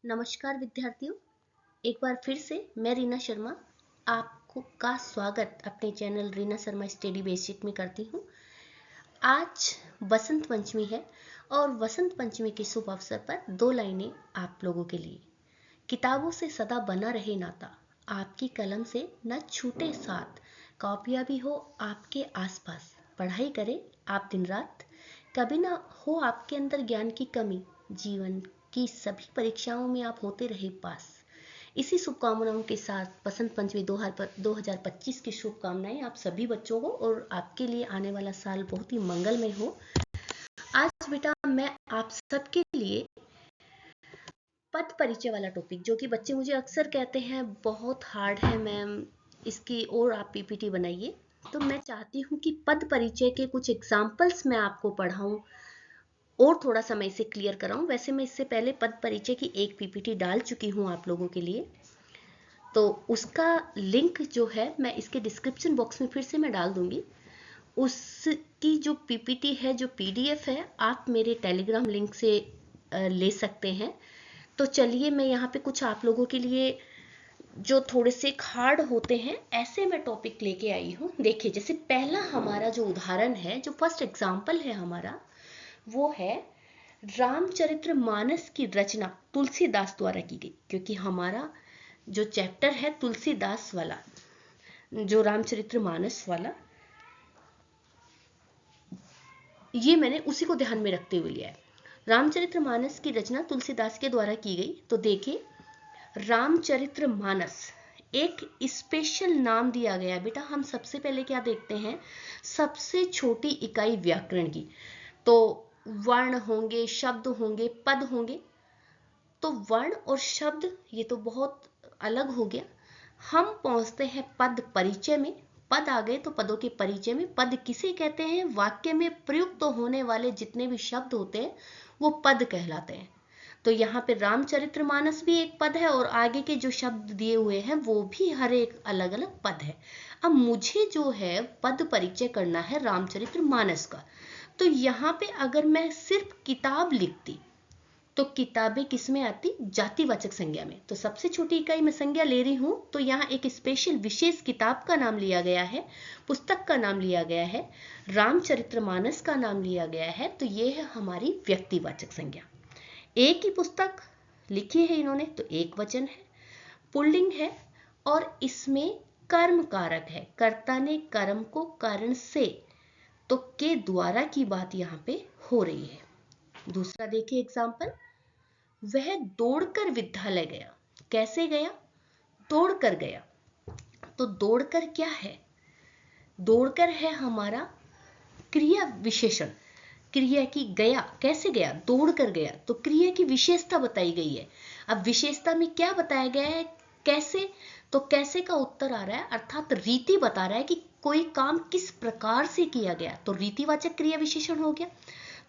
नमस्कार विद्यार्थियों, एक बार फिर से मैं रीना शर्मा आपको का स्वागत अपने channel Reena Sharma study basic में करती हूँ। आज बसंत पंचमी है और बसंत पंचमी के शुभ अवसर पर दो लाइनें आप लोगों के लिए। किताबों से सदा बना रहे नाता, आपकी कलम से न छूटे साथ, कॉपियाँ भी हो आपके आसपास, पढ़ाई करें आप दिन रात, कभी ना हो आपके अंदर ज्ञान की कमी, जीवन की सभी परीक्षाओं में आप होते रहे पास। इसी शुभकामनाओं के साथ बसंत पंचमी 2025 की शुभकामनाएं आप सभी बच्चों को और आपके लिए आने वाला साल बहुत ही मंगलमय हो। आज बेटा मैं आप सबके लिए पद परिचय वाला टॉपिक, जो कि बच्चे मुझे अक्सर कहते हैं बहुत हार्ड है मैम, इसकी और आप पीपीटी बनाइए, तो मैं चाहती हूँ कि पद परिचय के कुछ एग्जाम्पल्स मैं आपको पढ़ाऊँ और थोड़ा समय से क्लियर कराऊं। वैसे मैं इससे पहले पद परिचय की एक पीपीटी डाल चुकी हूं आप लोगों के लिए, तो उसका लिंक जो है मैं इसके डिस्क्रिप्शन बॉक्स में फिर से मैं डाल दूंगी। उसकी जो पीपीटी है, जो पीडीएफ है, आप मेरे टेलीग्राम लिंक से ले सकते हैं। तो चलिए मैं यहाँ पे कुछ आप लोगों के लिए जो थोड़े से हार्ड होते हैं ऐसे मैं टॉपिक लेके आई हूँ। देखिए, जैसे पहला हमारा जो उदाहरण है, जो फर्स्ट एग्जाम्पल है हमारा, वो है रामचरितमानस की रचना तुलसीदास द्वारा की गई। क्योंकि हमारा जो चैप्टर है तुलसीदास वाला, जो रामचरितमानस वाला, ये मैंने उसी को ध्यान में रखते हुए लिया है। रामचरितमानस की रचना तुलसीदास के द्वारा की गई। तो देखिए, रामचरितमानस एक स्पेशल नाम दिया गया बेटा। हम सबसे पहले क्या देखते हैं, सबसे छोटी इकाई व्याकरण की। तो वर्ण होंगे, शब्द होंगे, पद होंगे। तो वर्ण और शब्द ये तो बहुत अलग हो गया। हम पहुंचते हैं पद परिचय में। पद आ गए तो पदों के परिचय में। पद किसे कहते हैं, वाक्य में प्रयुक्त होने वाले जितने भी शब्द होते हैं वो पद कहलाते हैं। तो यहाँ पे रामचरितमानस भी एक पद है और आगे के जो शब्द दिए हुए हैं वो भी हर एक अलग अलग पद है। अब मुझे जो है पद परिचय करना है रामचरितमानस का। तो यहाँ पे अगर मैं सिर्फ किताब लिखती तो किताबें किस में आती, जातिवाचक संज्ञा में। तो सबसे छोटी इकाई में संज्ञा ले रही हूं, तो यहाँ एक स्पेशल विशेष किताब का नाम लिया गया है, पुस्तक का नाम लिया गया है, रामचरितमानस का नाम लिया गया है। तो ये है हमारी व्यक्तिवाचक संज्ञा। एक ही पुस्तक लिखी है इन्होंने तो एक वचन है, पुल्लिंग है, और इसमें कर्म कारक है। कर्ता ने कर्म को कारण से, तो के द्वारा की बात यहाँ पे हो रही है। दूसरा देखिए एग्जाम्पल, वह दौड़कर विद्यालय गया। कैसे गया, दौड़कर गया। तो दौड़कर क्या है, दौड़कर है हमारा क्रिया विशेषण। क्रिया की गया, कैसे गया, दौड़कर गया। तो क्रिया की विशेषता बताई गई है। अब विशेषता में क्या बताया गया है, कैसे, तो कैसे का उत्तर आ रहा है, अर्थात रीति बता रहा है कि कोई काम किस प्रकार से किया गया। तो रीतिवाचक क्रिया विशेषण हो गया।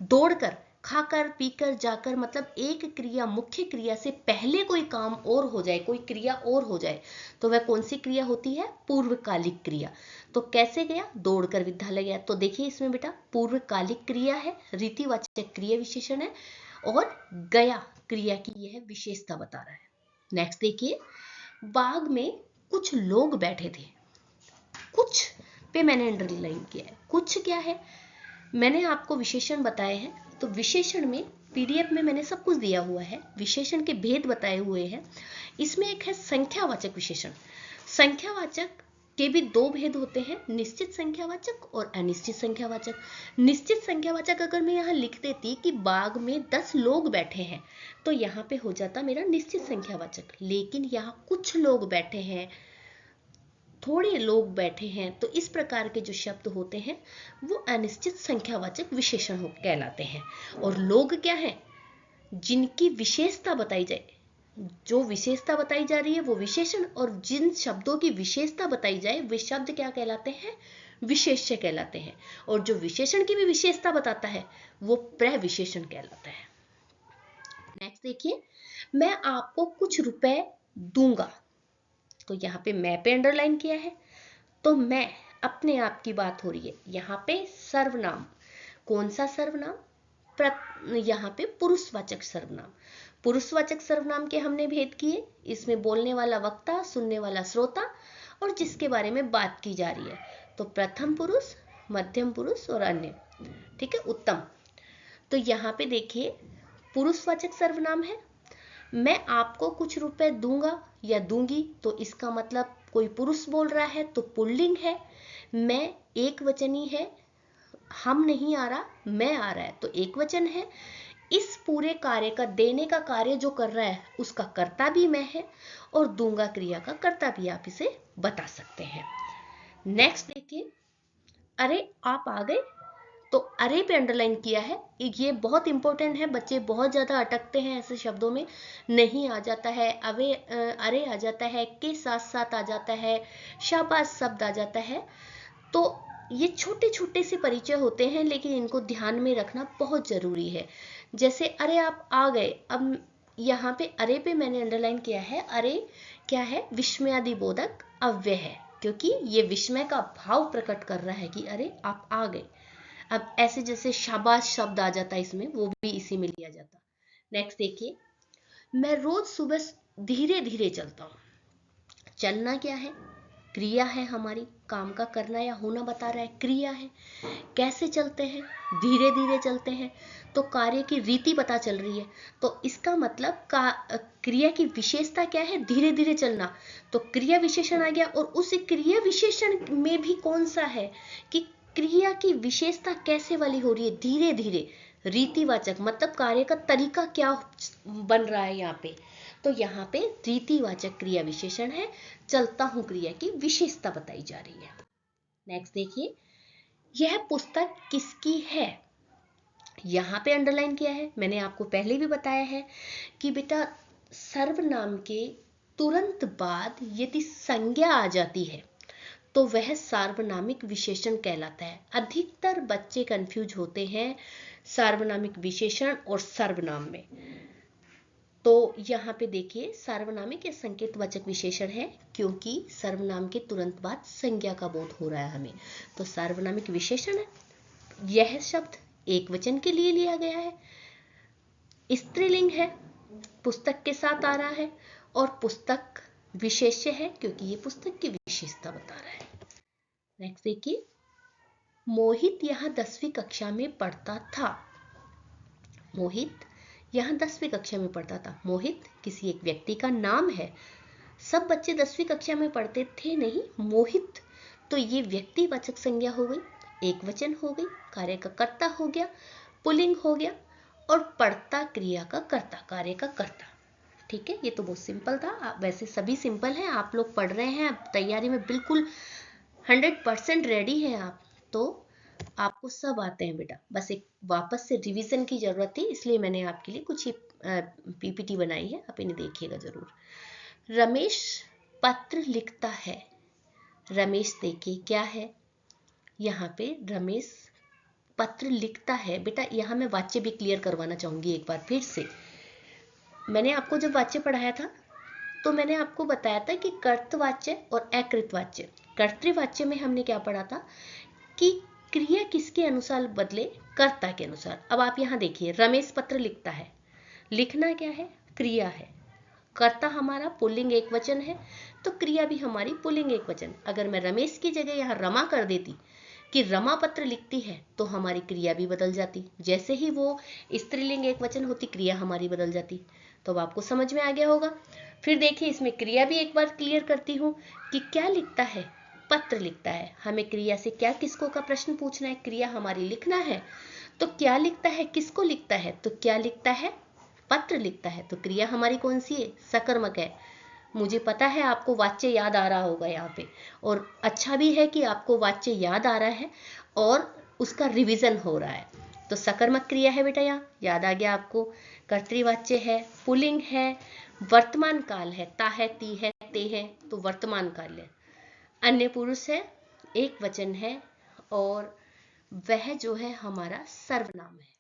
दौड़कर, खाकर, पीकर, जाकर, मतलब एक क्रिया, मुख्य क्रिया से पहले कोई काम और हो जाए, कोई क्रिया और हो जाए, तो वह कौन सी क्रिया होती है, पूर्वकालिक क्रिया। तो कैसे गया, दौड़कर विद्यालय गया। तो देखिए इसमें बेटा पूर्वकालिक क्रिया है, रीतिवाचक क्रिया विशेषण है, और गया क्रिया की यह विशेषता बता रहा है। नेक्स्ट देखिए, बाग में कुछ लोग बैठे थे। कुछ पे मैंने अंडरलाइन किया है। कुछ क्या है, मैंने आपको विशेषण बताए हैं, तो विशेषण में पीडीएफ में मैंने सब कुछ दिया हुआ है, विशेषण के भेद बताए हुए हैं। इसमें एक है संख्यावाचक विशेषण। संख्यावाचक के भी दो भेद होते हैं, निश्चित संख्यावाचक और अनिश्चित संख्यावाचक। निश्चित संख्यावाचक अगर मैं यहाँ लिख देती कि बाग में 10 लोग बैठे हैं, तो यहाँ पे हो जाता मेरा निश्चित संख्यावाचक। लेकिन यहाँ कुछ लोग बैठे हैं, थोड़े लोग बैठे हैं, तो इस प्रकार के जो शब्द होते हैं वो अनिश्चित संख्यावाचक विशेषण कहलाते हैं। और लोग क्या है, जिनकी विशेषता बताई जाए, जो विशेषता बताई जा रही है वो विशेषण, और जिन शब्दों की विशेषता बताई जाए वे शब्द क्या कहलाते हैं, विशेष्य कहलाते हैं। और जो विशेषण की भी विशेषता बताता है वो प्रविशेषण कहलाता है। नेक्स्ट देखिए, मैं आपको कुछ रुपए दूंगा। तो यहाँ पे मैं पे अंडरलाइन किया है, तो मैं अपने आप की बात हो रही है। यहाँ पे सर्वनाम, कौन सा सर्वनाम, यहाँ पे पुरुषवाचक सर्वनाम। पुरुषवाचक सर्वनाम के हमने भेद किए, इसमें बोलने वाला वक्ता, सुनने वाला श्रोता और जिसके बारे में बात की जा रही है। तो प्रथम पुरुष, मध्यम पुरुष और अन्य। ठीक है, उत्तम। तो यहाँ पे देखिए पुरुषवाचक सर्वनाम है, मैं आपको कुछ रुपए दूंगा या दूंगी, तो इसका मतलब कोई पुरुष बोल रहा है तो पुल्लिंग है। मैं एक वचनी है, हम नहीं आ रहा, मैं आ रहा है तो एक वचन है। इस पूरे कार्य का, देने का कार्य जो कर रहा है उसका कर्ता भी मैं है, और दूंगा क्रिया का कर्ता भी आप इसे बता सकते हैं। नेक्स्ट देखिए, अरे आप आ गए, तो अरे पे अंडरलाइन किया है, ये बहुत इंपॉर्टेंट है, बच्चे बहुत ज्यादा अटकते हैं ऐसे शब्दों में। नहीं आ जाता है, अरे आ जाता है, के साथ साथ आ जाता है, शाबाश शब्द आ जाता है। तो ये छोटे छोटे से परिचय होते हैं, लेकिन इनको ध्यान में रखना बहुत जरूरी है। जैसे अरे आप आ गए, अब यहाँ पे अरे पे मैंने अंडरलाइन किया है, अरे क्या है, विस्मयादि बोधक अव्यय है, क्योंकि ये विस्मय का भाव प्रकट कर रहा है कि अरे आप आ गए। अब ऐसे जैसे शाबाश शब्द आ जाता है इसमें, वो भी इसी में लिया जाता। नेक्स्ट देखिए, मैं रोज सुबह धीरे धीरे चलता हूँ। चलना क्या है, क्रिया है हमारी, काम का करना या होना बता रहा है, क्रिया है। कैसे चलते हैं, धीरे धीरे चलते हैं, तो कार्य की रीति पता चल रही है। तो इसका मतलब क्रिया की विशेषता क्या है, धीरे धीरे चलना। तो क्रिया विशेषण आ गया, और उस क्रिया विशेषण में भी कौन सा है कि क्रिया की विशेषता कैसे वाली हो रही है, धीरे धीरे। रीतिवाचक मतलब कार्य का तरीका क्या बन रहा है यहाँ पे, तो यहाँ पे रीतिवाचक क्रिया विशेषण है, चलता हूं क्रिया की विशेषता बताई जा रही है। नेक्स्ट देखिए, यह पुस्तक किसकी है, यहाँ पे अंडरलाइन किया है। मैंने आपको पहले भी बताया है कि बेटा सर्वनाम के तुरंत बाद यदि संज्ञा आ जाती है तो वह सार्वनामिक विशेषण कहलाता है। अधिकतर बच्चे कंफ्यूज होते हैं सार्वनामिक विशेषण और सर्वनाम में। तो यहाँ पे देखिए सार्वनामिक या संकेतवाचक विशेषण है, क्योंकि सर्वनाम के तुरंत बाद संज्ञा का बोध हो रहा है हमें, तो सार्वनामिक विशेषण है। यह शब्द एक वचन के लिए लिया गया है, स्त्रीलिंग है, पुस्तक के साथ आ रहा है, और पुस्तक विशेष्य है क्योंकि ये पुस्तक की विशेषता बता रहा है। नेक्स्ट देखिए, मोहित यहाँ 10वीं कक्षा में पढ़ता था। मोहित यहाँ 10वीं कक्षा में पढ़ता था। मोहित किसी एक व्यक्ति का नाम है, सब बच्चे 10वीं कक्षा में पढ़ते थे नहीं, मोहित, तो ये व्यक्तिवाचक संज्ञा हो गई, एक वचन हो गई, कार्य का कर्ता हो गया, पुल्लिंग हो गया, और पढ़ता क्रिया का कर्ता, कार्य का कर्ता। ठीक है, ये तो बहुत सिंपल था, वैसे सभी सिंपल हैं, आप लोग पढ़ रहे हैं, अब तैयारी में बिल्कुल 100% रेडी हैं आप, तो आपको सब आते हैं बेटा, बस एक वापस से रिवीजन की जरूरत थी, इसलिए मैंने आपके लिए कुछ ही पीपीटी बनाई है, आप इन्हें देखिएगा जरूर। रमेश पत्र लिखता है। रमेश देखिए क्या है, यहाँ पे रमेश पत्र लिखता है। बेटा यहाँ मैं वाच्य भी क्लियर करवाना चाहूंगी एक बार फिर से। मैंने आपको जब वाच्य पढ़ाया था तो मैंने आपको बताया था कि कर्तवाच्य और अकृतवाच्य। कर्तृवाच्य में हमने क्या पढ़ा था कि क्रिया किसके अनुसार बदले, कर्ता के अनुसार। अब आप यहाँ देखिए, रमेश पत्र लिखता है, लिखना क्या है, क्रिया है, कर्ता हमारा पुल्लिंग एक वचन है, तो क्रिया भी हमारी पुल्लिंग एक वचन। अगर मैं रमेश की जगह यहाँ रमा कर देती कि रमा पत्र लिखती है, तो हमारी क्रिया भी बदल जाती, जैसे ही वो स्त्रीलिंग एक वचन होती क्रिया हमारी बदल जाती। तो अब आपको समझ में आ गया होगा। फिर देखिए इसमें क्रिया भी एक बार क्लियर करती हूँ कि क्या लिखता है, पत्र लिखता है। हमें क्रिया से क्या किसको का प्रश्न पूछना है, क्रिया हमारी लिखना है, तो क्या लिखता है, किसको लिखता है, तो क्या लिखता है, पत्र लिखता है, तो क्रिया हमारी कौन सी है, सकर्मक है। मुझे पता है आपको वाच्य याद आ रहा होगा यहाँ पे, और अच्छा भी है कि आपको वाच्य याद आ रहा है और उसका रिवीजन हो रहा है। तो सकर्मक क्रिया है बेटा, यहाँ याद आ गया आपको। कर्तृवाच्य है, पुल्लिंग है, वर्तमान काल है, ता है, ती है, ते है, तो वर्तमान काल है। अन्य पुरुष है, एक वचन है, और वह जो है हमारा सर्वनाम है।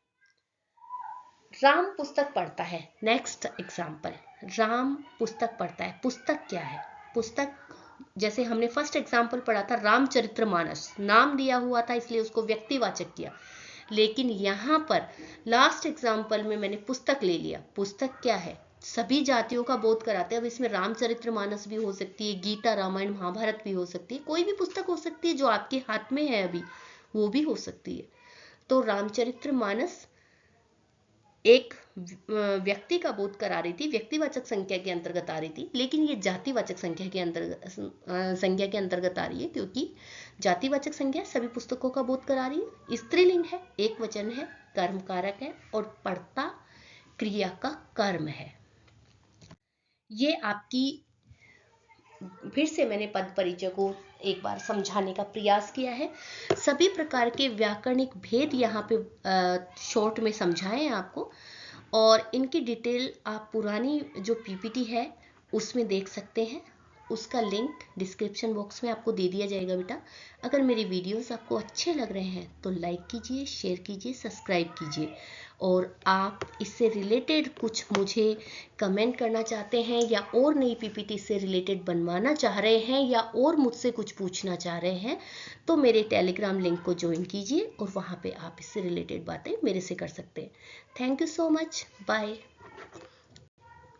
राम पुस्तक पढ़ता है। नेक्स्ट एग्जाम्पल, राम पुस्तक पढ़ता है। पुस्तक क्या है, पुस्तक जैसे हमने फर्स्ट एग्जाम्पल पढ़ा था रामचरितमानस, नाम दिया हुआ था इसलिए उसको व्यक्तिवाचक किया। लेकिन यहाँ पर लास्ट एग्जाम्पल में मैंने पुस्तक ले लिया। पुस्तक क्या है, सभी जातियों का बोध कराते हैं। अब इसमें रामचरितमानस भी हो सकती है, गीता रामायण महाभारत भी हो सकती है, कोई भी पुस्तक हो सकती है जो आपके हाथ में है अभी, वो भी हो सकती है। तो रामचरितमानस एक व्यक्ति का बोध करा रही थी, व्यक्तिवाचक संख्या के अंतर्गत आ रही थी, लेकिन ये जातिवाचक संख्या के अंतर्गत आ रही है, क्योंकि जातिवाचक संख्या सभी पुस्तकों का बोध करा रही है। स्त्रीलिंग है, एक वचन है, कर्म कारक है और पढ़ता क्रिया का कर्म है। ये आपकी, फिर से मैंने पद परिचय को एक बार समझाने का प्रयास किया है। सभी प्रकार के व्याकरणिक भेद यहाँ पे शॉर्ट में समझाए हैं आपको, और इनकी डिटेल आप पुरानी जो पीपीटी है उसमें देख सकते हैं। उसका लिंक डिस्क्रिप्शन बॉक्स में आपको दे दिया जाएगा बेटा। अगर मेरी वीडियोस आपको अच्छे लग रहे हैं तो लाइक कीजिए, शेयर कीजिए, सब्सक्राइब कीजिए। और आप इससे रिलेटेड कुछ मुझे कमेंट करना चाहते हैं या और नई पीपीटी से रिलेटेड बनवाना चाह रहे हैं या और मुझसे कुछ पूछना चाह रहे हैं, तो मेरे टेलीग्राम लिंक को ज्वाइन कीजिए और वहाँ पे आप इससे रिलेटेड बातें मेरे से कर सकते हैं। Thank you so much, bye,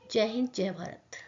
जय हिंद, जय भारत।